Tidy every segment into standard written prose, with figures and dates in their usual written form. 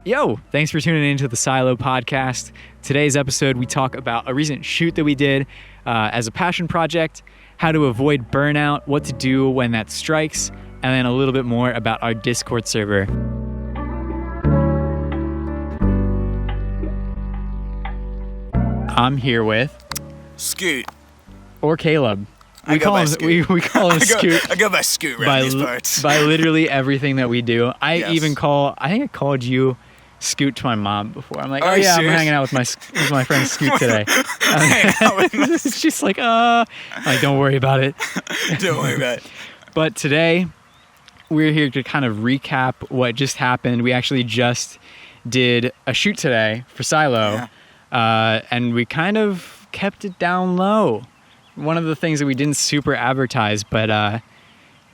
Yo, thanks for tuning into the Silo podcast. Today's episode, we talk about a recent shoot that we did as a passion project, how to avoid burnout, what to do when that strikes, and then a little bit more about our Discord server. I'm here with Scoot. Or Caleb. We call him Scoot. I go by Scoot around these parts. By literally everything that we do. I think I called you Scoot to my mom before. I'm like, I'm hanging out with my friend Scoot today. She's like, don't worry about it. Don't worry about it. But today, we're here to kind of recap what just happened. We actually just did a shoot today for Silo, and we kind of kept it down low. One of the things that we didn't super advertise, but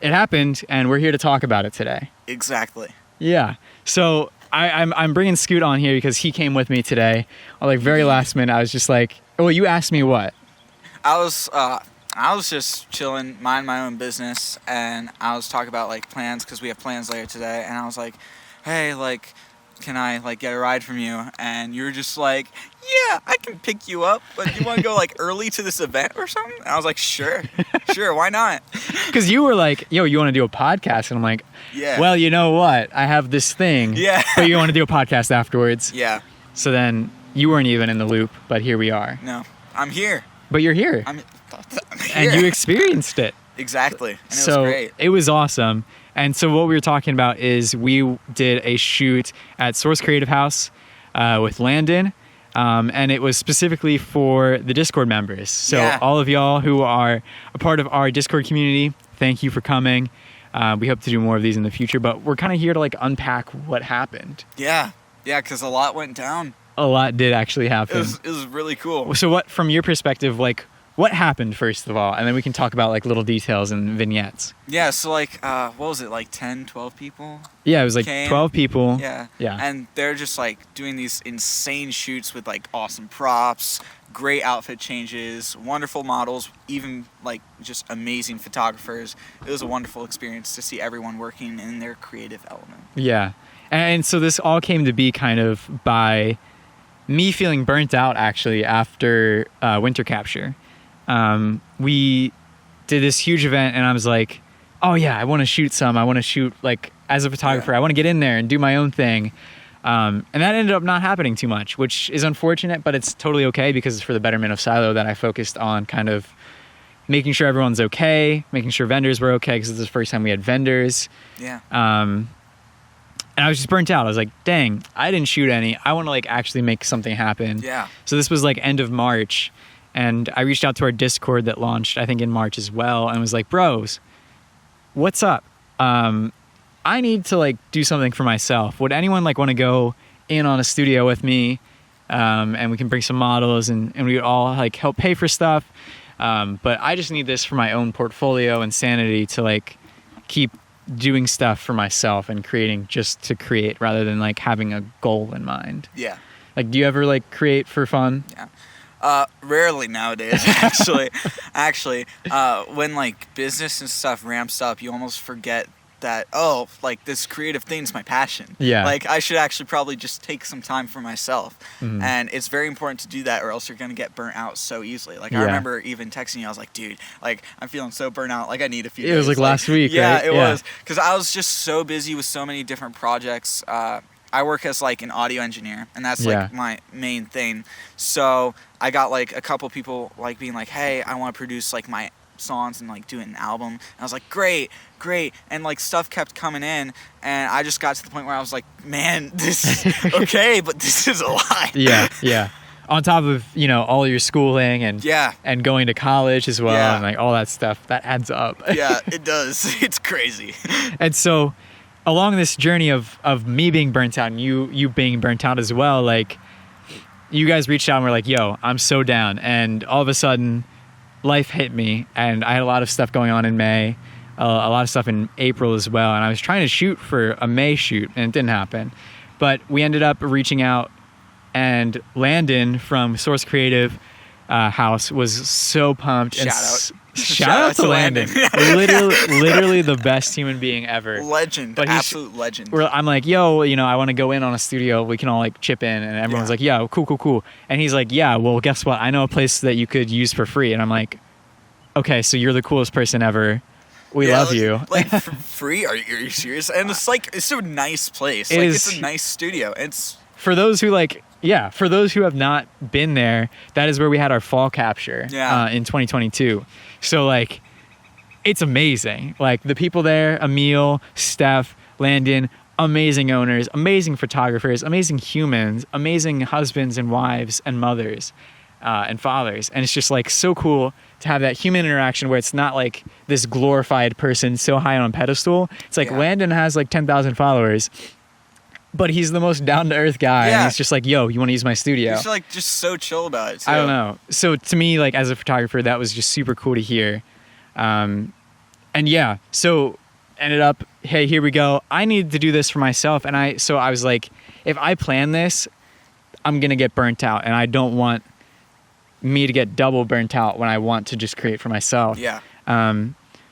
it happened, and we're here to talk about it today. Exactly. Yeah. So I'm bringing Scoot on here because he came with me today. Very last minute, I was just like, "Oh, you asked me what?" I was just chilling, minding my own business, and I was talking about plans because we have plans later today. And I was like, "Hey, can I get a ride from you?" And you were just like, "Yeah, I can pick you up, but you want to go early to this event or something?" And I was like, "Sure, why not?" Because you were like, "Yo, you want to do a podcast?" And I'm like, "Yeah." Well, you know what? I have this thing. Yeah. But you want to do a podcast afterwards? Yeah. So then you weren't even in the loop, but here we are. No, I'm here. But you're here. I'm here. And you experienced it. Exactly. And it was great. It was awesome. And so what we were talking about is we did a shoot at Source Creative House with Landon. And it was specifically for the Discord members. So all of y'all who are a part of our Discord community, thank you for coming. We hope to do more of these in the future, but we're kind of here to unpack what happened. Yeah, because a lot went down. A lot did actually happen. It was really cool. So what, from your perspective, what happened first of all? And then we can talk about little details and vignettes. Yeah, so what was it, 10, 12 people? Yeah, it was came. 12 people. Yeah. Yeah. And they're just doing these insane shoots with awesome props, great outfit changes, wonderful models, even just amazing photographers. It was a wonderful experience to see everyone working in their creative element. Yeah. And so this all came to be kind of by me feeling burnt out actually after Winter Capture. We did this huge event and I was like, oh yeah, I want to shoot some. I want to shoot as a photographer. I want to get in there and do my own thing. And that ended up not happening too much, which is unfortunate, but it's totally okay because it's for the betterment of Silo that I focused on kind of making sure everyone's okay, making sure vendors were okay because this is the first time we had vendors. Yeah. And I was just burnt out. I was like, dang, I didn't shoot any. I want to actually make something happen. Yeah. So this was end of March. And I reached out to our Discord that launched, I think, in March as well, and was like, bros, what's up? I need to do something for myself. Would anyone want to go in on a studio with me? And we can bring some models and we would all help pay for stuff. But I just need this for my own portfolio and sanity to keep doing stuff for myself and creating just to create rather than having a goal in mind. Yeah. Do you ever create for fun? Yeah. Rarely nowadays, actually. When business and stuff ramps up, you almost forget that, this creative thing's my passion. Yeah. I should actually probably just take some time for myself. Mm-hmm. And it's very important to do that or else you're going to get burnt out so easily. I remember even texting you, I was like, dude, I'm feeling so burnt out. I need a few days. It was last week, yeah, right? It was. Because I was just so busy with so many different projects. I work as an audio engineer, and that's my main thing. So I got a couple people being hey, I want to produce my songs and do an album. And I was like, great. And stuff kept coming in, and I just got to the point where I was like, man, this is okay, but this is a lot. Yeah. On top of all your schooling and going to college as well and all that stuff, that adds up. Yeah, it does. It's crazy. And so along this journey of me being burnt out and you being burnt out as well, you guys reached out and were like, yo, I'm so down. And all of a sudden life hit me and I had a lot of stuff going on in May, a lot of stuff in April as well. And I was trying to shoot for a May shoot and it didn't happen, but we ended up reaching out and Landon from Source Creative House was so pumped. Shout out. Shout out to Landon. literally the best human being ever. Legend, but absolute legend. I'm like, yo, I want to go in on a studio. We can all like chip in, and everyone's like, yeah, cool. And he's like, yeah, well, guess what? I know a place that you could use for free. And I'm like, okay, so you're the coolest person ever. We love you. Like for free? Are you serious? And it's a nice place. It's a nice studio. It's for those who for those who have not been there, that is where we had our fall capture in 2022. So like, it's amazing. Like the people there, Emil, Steph, Landon, amazing owners, amazing photographers, amazing humans, amazing husbands and wives and mothers and fathers. And it's just like so cool to have that human interaction where it's not like this glorified person so high on a pedestal. It's like Landon has like 10,000 followers, but he's the most down-to-earth guy. And he's just like, yo, you want to use my studio? He's like just so chill about it too. I don't know. So to me, like as a photographer, that was just super cool to hear. And yeah, so ended up, hey, here we go. I needed to do this for myself. And I was like, if I plan this, I'm going to get burnt out. And I don't want me to get double burnt out when I want to just create for myself. Yeah.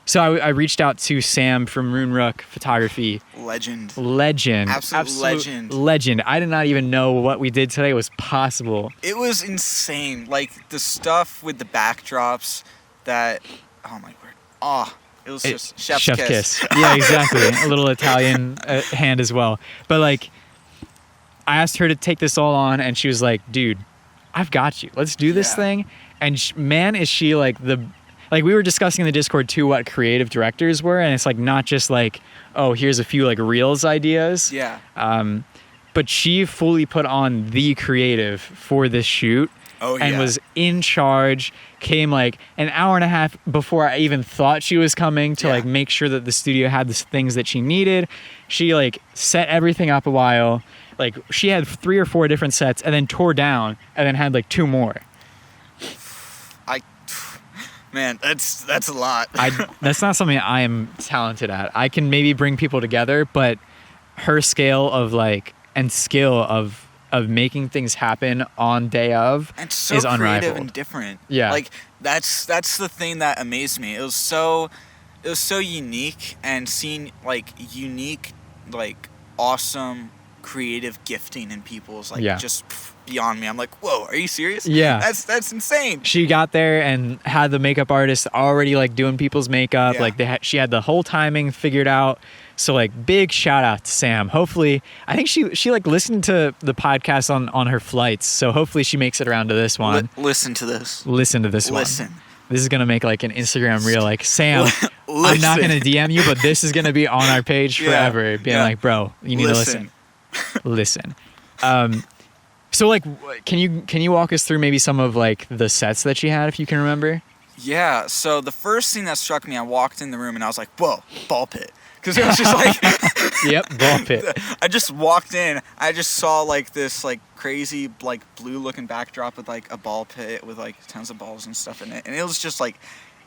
So I reached out to Sam from Roonrook Photography. Legend. Absolute legend. I did not even know what we did today was possible. It was insane. Like the stuff with the backdrops that, oh my word. Oh, it was just chef's kiss. Yeah, exactly. A little Italian hand as well. But like, I asked her to take this all on and she was like, dude, I've got you. Let's do this thing. And man, is she like like we were discussing in the Discord too what creative directors were, and it's like not just like, oh, here's a few like Reels ideas. Yeah. But she fully put on the creative for this shoot. And was in charge, came like an hour and a half before I even thought she was coming to like make sure that the studio had the things that she needed. She like set everything up a while. Like she had 3 or 4 different sets and then tore down and then had like 2 more. Man, that's a lot. That's not something I am talented at. I can maybe bring people together, but her scale of like and skill of making things happen on day of and so is creative unrivaled and different. Yeah, like that's the thing that amazed me. It was so unique, and seeing like unique, like awesome creative gifting in people's like just beyond me. I'm like, whoa, are you serious? Yeah, that's insane. She got there and had the makeup artist already like doing people's makeup. Like she had the whole timing figured out. So like big shout out to Sam. Hopefully, I think she like listened to the podcast on her flights. So hopefully she makes it around to this one. Listen to this one. This is gonna make like an Instagram reel. Like, Sam, I'm not gonna DM you, but this is gonna be on our page forever. Being like, bro, you need to listen. Listen. So like, can you walk us through maybe some of like the sets that she had, if you can remember? Yeah. So the first thing that struck me, I walked in the room and I was like, whoa, ball pit. Because it was just like... Yep, ball pit. I just walked in. I just saw like this like crazy like blue looking backdrop with like a ball pit with like tons of balls and stuff in it. And it was just like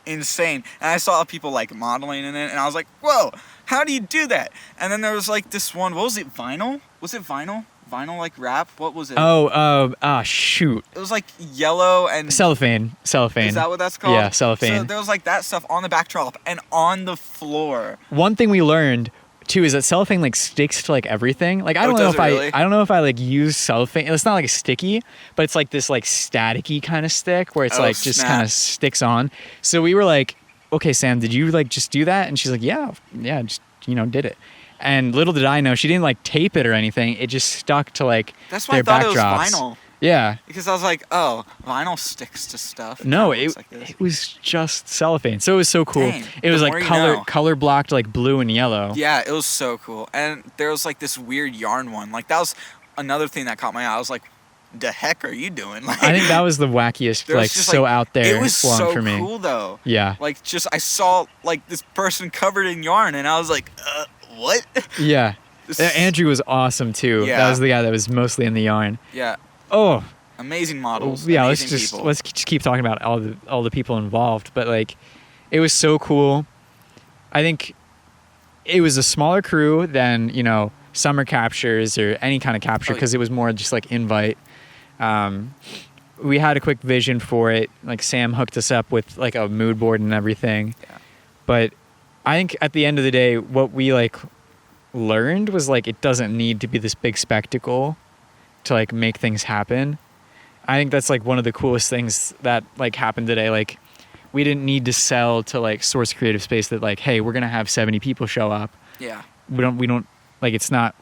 insane. And I saw people like modeling in it. And I was like, whoa, how do you do that? And then there was like this one, what was it, vinyl? Was it vinyl? Vinyl like wrap? What was it? Shoot. It was like yellow and... Cellophane. Is that what that's called? Yeah, cellophane. So there was like that stuff on the backdrop and on the floor. One thing we learned too is that cellophane like sticks to like everything. Like I don't know if I like use cellophane. It's not like sticky, but it's like this like staticky kind of stick where it's like just kind of sticks on. So we were like, okay, Sam, did you like just do that? And she's like, yeah, just did it. And little did I know, she didn't like tape it or anything. It just stuck to like That's why their I thought backdrops. It was vinyl. Yeah. Because I was like, oh, vinyl sticks to stuff. No, it was just cellophane. So it was so cool. Dang, it was like color blocked like blue and yellow. Yeah, it was so cool. And there was like this weird yarn one. Like that was another thing that caught my eye. I was like, the heck are you doing? Like, I think that was the wackiest, like so out there. It was so for me. Cool though. Yeah. Like just I saw like this person covered in yarn and I was like, what? Yeah. Andrew was awesome too. Yeah. That was the guy that was mostly in the yarn. Yeah. Oh. Amazing models. Yeah, let's just keep talking about all the people involved. But like, it was so cool. I think it was a smaller crew than summer captures or any kind of capture because it was more just like invite. we had a quick vision for it. Like Sam hooked us up with like a mood board and everything. Yeah. But I think at the end of the day, what we like learned was like it doesn't need to be this big spectacle to like make things happen. I think that's like one of the coolest things that like happened today. Like we didn't need to sell to like Source Creative Space that like, hey, we're gonna have 70 people show up. Yeah. We don't like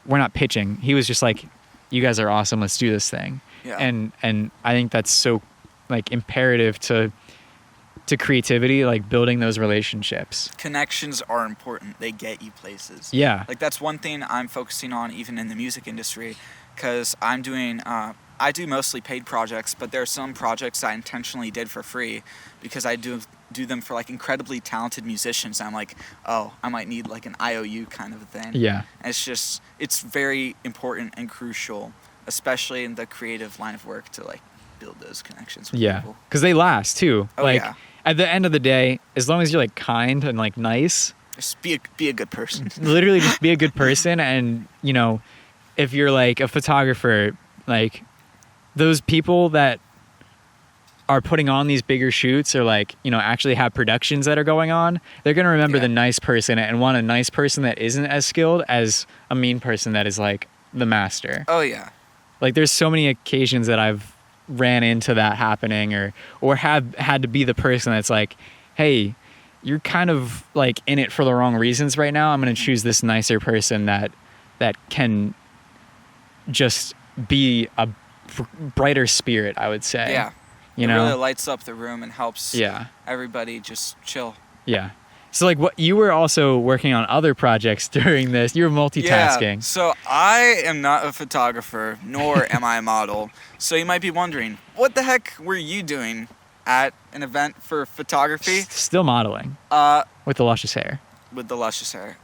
we're not pitching. He was just like, you guys are awesome, let's do this thing. Yeah. And I think that's so like imperative to creativity, like building those relationships. Connections are important. They get you places. Yeah. Like that's one thing I'm focusing on even in the music industry, because I'm doing I do mostly paid projects, but there are some projects I intentionally did for free because I do them for like incredibly talented musicians. I'm like, oh, I might need like an IOU kind of a thing. Yeah. And it's very important and crucial, especially in the creative line of work, to like build those connections with people. Because they last too. Oh, like yeah. At the end of the day, as long as you're like kind and like nice, just be a good person. Literally just be a good person. And you know, if you're like a photographer, like those people that are putting on these bigger shoots or like, you know, actually have productions that are going on, they're going to remember the nice person and want a nice person that isn't as skilled as a mean person that is like the master. Oh yeah. Like there's so many occasions that I've ran into that happening or have had to be the person that's like, hey, you're kind of like in it for the wrong reasons right now. I'm going to choose this nicer person that can just be a brighter spirit, I would say. Yeah. You it know, really lights up the room and helps everybody just chill. Yeah. So like what you were also working on other projects during this. You were multitasking. Yeah. So I am not a photographer, nor am I a model. So you might be wondering, what the heck were you doing at an event for photography? Still modeling. With the luscious hair. With the luscious hair.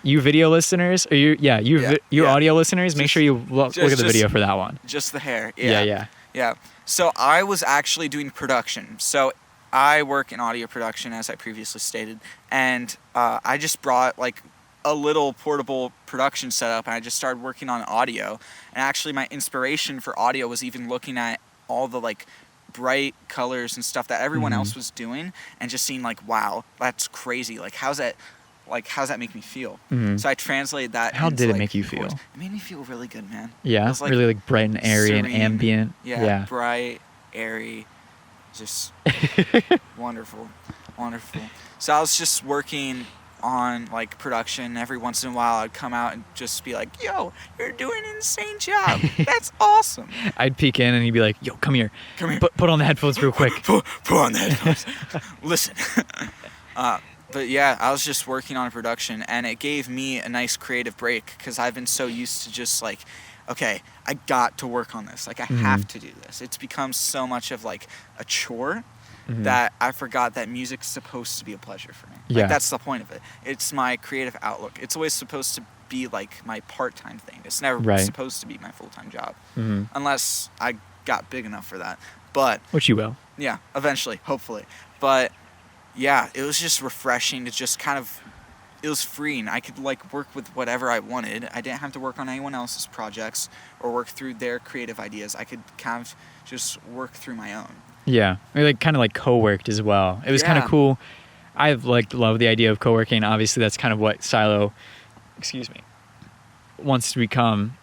You video listeners, or you audio listeners, make sure you look at the video for that one. Just the hair. Yeah. So I was actually doing production. So I work in audio production, as I previously stated, and I just brought like a little portable production setup, and I just started working on audio. And actually, my inspiration for audio was even looking at all the like bright colors and stuff that everyone else was doing, and just seeing like, wow, that's crazy. Like, how's that make me feel? So I translated that. How did it like, make you feel? It made me feel really good, man. Yeah, it was, like, really like bright and airy serene, and ambient. Yeah, bright, airy, just wonderful. So I was just working on like production. Every once in a while I'd come out and just be like, yo, you're doing an insane job. That's awesome. I'd peek in and he'd be like, yo, come here. Put on the headphones real quick. Put on the headphones. Listen. But yeah, I was just working on production, and it gave me a nice creative break because I've been so used to just like, okay, I got to work on this. Like, I have to do this. It's become so much of like a chore that I forgot that music's supposed to be a pleasure for me. Like, that's the point of it. It's my creative outlook. It's always supposed to be like my part-time thing. It's never supposed to be my full-time job. Unless I got big enough for that. But which you will. Yeah, eventually, hopefully. But yeah, it was just refreshing to just kind of, it was freeing. I could like work with whatever I wanted. I didn't have to work on anyone else's projects or work through their creative ideas. I could kind of just work through my own. Yeah. We like kind of like co-worked as well. It was kind of cool. I've like loved the idea of co-working. Obviously that's kind of what Silo, wants to become.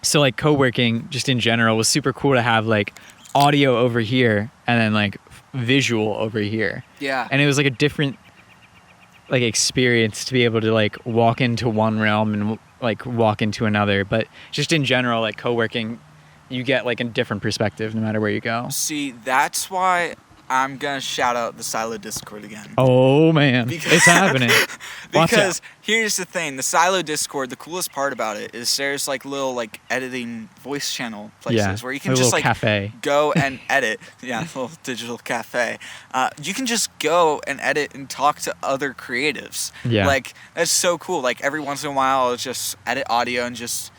So like co-working just in general was super cool to have like audio over here and then like visual over here. Yeah. And it was like a different like experience to be able to like walk into one realm and like walk into another. But just in general, like co-working, you get like a different perspective no matter where you go. See, that's why I'm going to shout out the Silo Discord again. Oh, man. It's happening. Because here's the thing. The Silo Discord, the coolest part about it is there's like little like editing voice channel places where you can just like go and edit. Yeah, a little digital cafe. You can just go and edit and talk to other creatives. Yeah. Like, that's so cool. Like, every once in a while, I'll just edit audio and just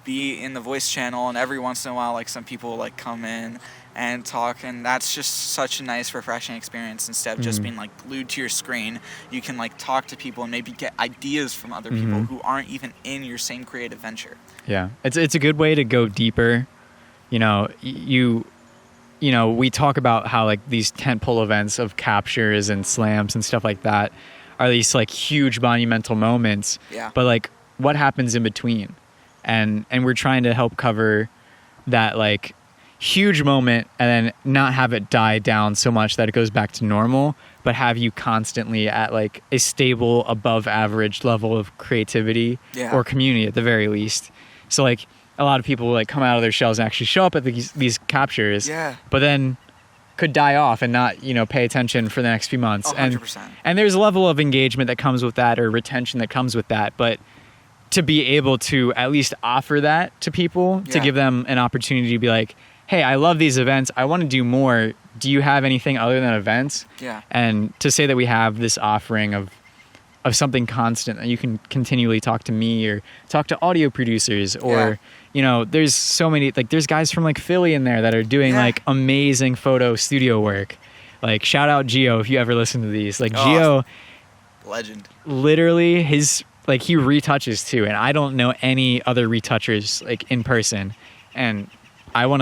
be in the voice channel, and every once in a while like some people like come in and talk, and that's just such a nice, refreshing experience. Instead of just being like glued to your screen, you can like talk to people and maybe get ideas from other people who aren't even in your same creative venture. Yeah, it's a good way to go deeper. You know, we talk about how like these tentpole events of captures and slams and stuff like that are these like huge monumental moments. Yeah. But like, what happens in between? And we're trying to help cover that like huge moment and then not have it die down so much that it goes back to normal, but have you constantly at like a stable above average level of creativity or community at the very least. So like a lot of people like come out of their shells and actually show up at these captures, but then could die off and not, pay attention for the next few months. 100%. And there's a level of engagement that comes with that, or retention that comes with that, but to be able to at least offer that to people, to give them an opportunity to be like, hey, I love these events. I want to do more. Do you have anything other than events? Yeah. And to say that we have this offering of something constant that you can continually talk to me or talk to audio producers or, there's so many, like there's guys from like Philly in there that are doing like amazing photo studio work. Like shout out Gio if you ever listen to these. Like Gio, legend. Literally he retouches too. And I don't know any other retouchers like in person. And I want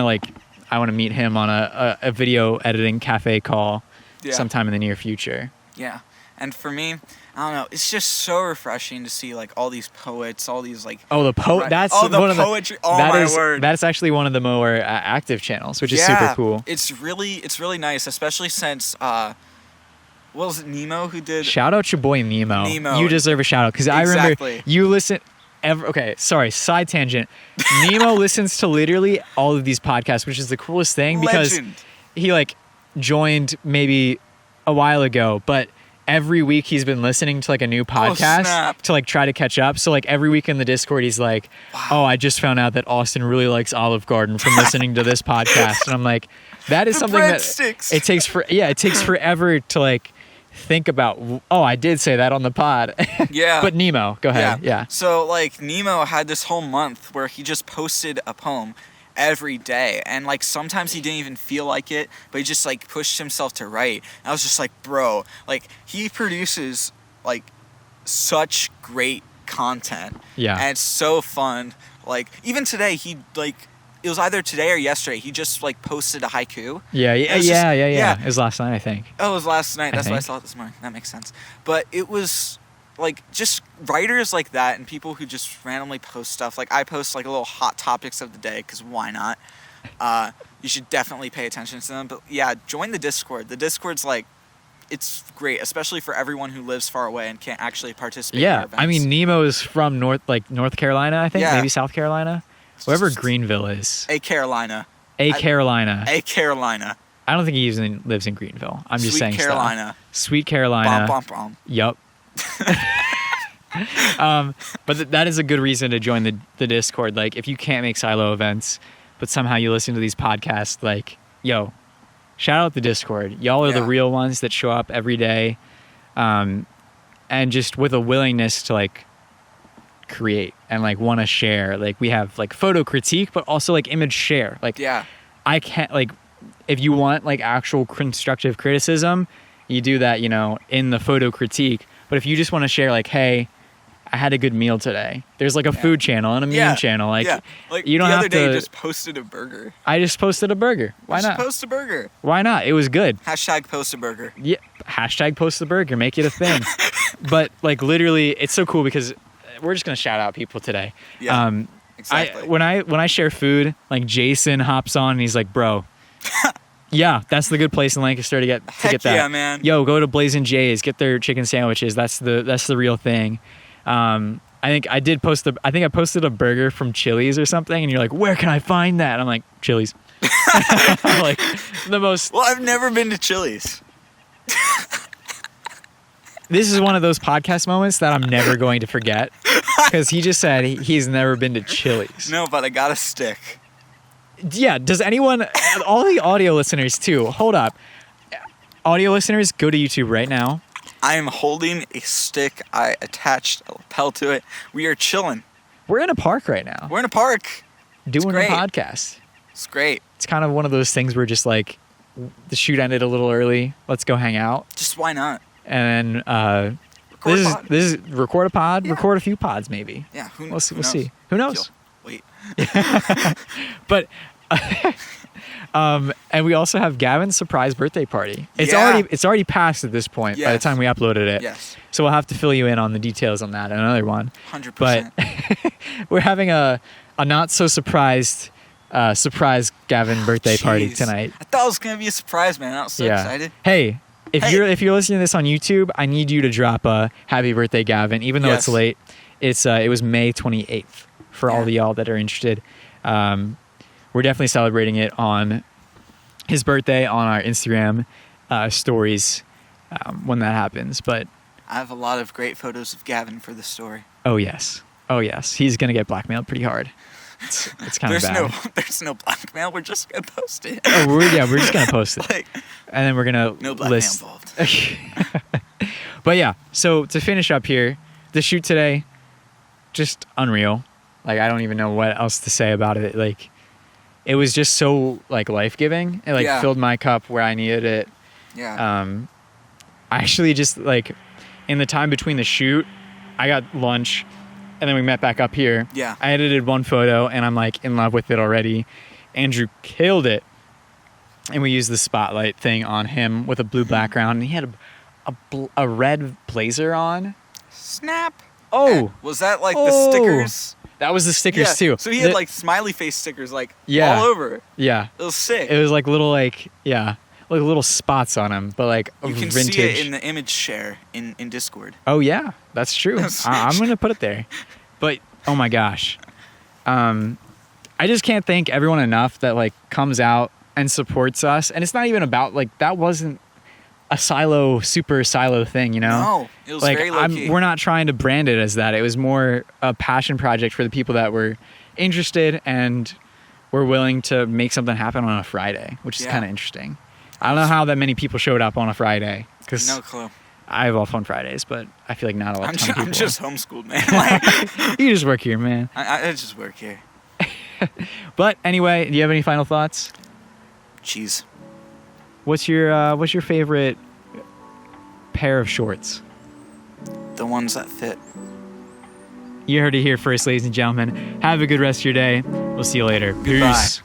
to meet him on a video editing cafe call sometime in the near future. Yeah. And for me, I don't know, it's just so refreshing to see like all these poets, all these like the poetry. That's actually one of the more active channels, which is super cool. It's really nice, especially since what was it, Nemo who did? Shout out your boy Nemo. You deserve a shout out because I remember you listen. Okay, sorry, side tangent. Nemo listens to literally all of these podcasts, which is the coolest thing because he like joined maybe a while ago, but every week he's been listening to like a new podcast to like try to catch up. So like every week in the Discord, he's like, "Oh, I just found out that Austin really likes Olive Garden from listening to this podcast," and I'm like, "That is something that it takes forever to like." Think about, I did say that on the pod. But Nemo, go ahead. Yeah. So like Nemo had this whole month where he just posted a poem every day, and like sometimes he didn't even feel like it, but he just like pushed himself to write. And I was just like, bro, like he produces like such great content. Yeah. And it's so fun. Like even today he like it was either today or yesterday. He just like posted a haiku. Yeah. It was last night, I think. Oh, it was last night. That's why I saw it this morning. That makes sense. But it was like just writers like that and people who just randomly post stuff. Like I post like a little hot topics of the day because why not? You should definitely pay attention to them. But yeah, join the Discord. The Discord's like, it's great, especially for everyone who lives far away and can't actually participate in our events. I mean, Nemo is from North Carolina, I think. Maybe South Carolina. Wherever Greenville is. Carolina. Carolina. I don't think he even lives in Greenville. I'm just saying Carolina. Sweet Carolina. Bom. Yup. But that is a good reason to join the Discord. Like, if you can't make silo events, but somehow you listen to these podcasts, like, yo, shout out the Discord. Y'all are the real ones that show up every day. And just with a willingness to, like, create and like want to share. Like we have like photo critique but also like image share. Like I can't like if you want like actual constructive criticism, you do that, in the photo critique. But if you just want to share like, hey, I had a good meal today. There's like a food channel and a meme channel. Like you don't have to. The other day you just posted a burger. I just posted a burger. Why not? Post a burger. Why not? It was good. Hashtag post a burger. Yeah. Hashtag post the burger. Make it a thing. But like literally it's so cool because we're just gonna shout out people today. Yeah, exactly. When I share food, like Jason hops on and he's like, "Bro, yeah, that's the good place in Lancaster to get that." Yeah, man. Yo, go to Blazing J's, get their chicken sandwiches. That's the real thing. I think I posted a burger from Chili's or something, and you're like, "Where can I find that?" And I'm like, "Chili's." Like the most. Well, I've never been to Chili's. This is one of those podcast moments that I'm never going to forget because he just said he's never been to Chili's. No, but I got a stick. Yeah, does anyone, all the audio listeners too, hold up. Audio listeners, go to YouTube right now. I am holding a stick. I attached a lapel to it. We are chilling. We're in a park right now. We're in a park. Doing a podcast. It's great. It's kind of one of those things where just like the shoot ended a little early. Let's go hang out. Just why not? And then this is record a pod, record a few pods maybe. Yeah, we'll see. Who knows? Wait. But and we also have Gavin's surprise birthday party. It's already passed at this point by the time we uploaded it. Yes. So we'll have to fill you in on the details on that in another one. 100%. But we're having a not so surprise Gavin birthday party tonight. I thought it was gonna be a surprise, man. I was so excited. Hey, if you're listening to this on YouTube, I need you to drop a happy birthday, Gavin. Even though it's late, it was May 28th for all of y'all that are interested. We're definitely celebrating it on his birthday on our Instagram stories when that happens. But I have a lot of great photos of Gavin for the story. Oh yes, he's gonna get blackmailed pretty hard. It's kind of bad. There's no blackmail. We're just gonna post it. Oh, we're just gonna post it, and then we're gonna no blackmail involved. But yeah, so to finish up here, the shoot today, just unreal. Like I don't even know what else to say about it. Like it was just so like life-giving. It filled my cup where I needed it. Yeah. I actually just like in the time between the shoot, I got lunch. And then we met back up here. Yeah. I edited one photo, and I'm like in love with it already. Andrew killed it, and we used the spotlight thing on him with a blue background, and he had a red blazer on. Snap. Oh, was that like the stickers? That was the stickers too. So he had like smiley face stickers like all over. Yeah. It was sick. It was like little like little spots on him, but like you can vintage. see it in the image share in Discord. Oh yeah, that's true. I'm gonna put it there. But oh my gosh, I just can't thank everyone enough that like comes out and supports us. And it's not even about like that wasn't a super silo thing, you know? No, it was like, very low key. We're not trying to brand it as that. It was more a passion project for the people that were interested and were willing to make something happen on a Friday, which is kind of interesting. I don't know how that many people showed up on a Friday. No clue. I have off on Fridays, but I feel like not a lot of people. I'm just homeschooled, man. Like, you just work here, man. I just work here. But anyway, do you have any final thoughts? Cheese. What's your favorite pair of shorts? The ones that fit. You heard it here first, ladies and gentlemen. Have a good rest of your day. We'll see you later. Goodbye. Peace.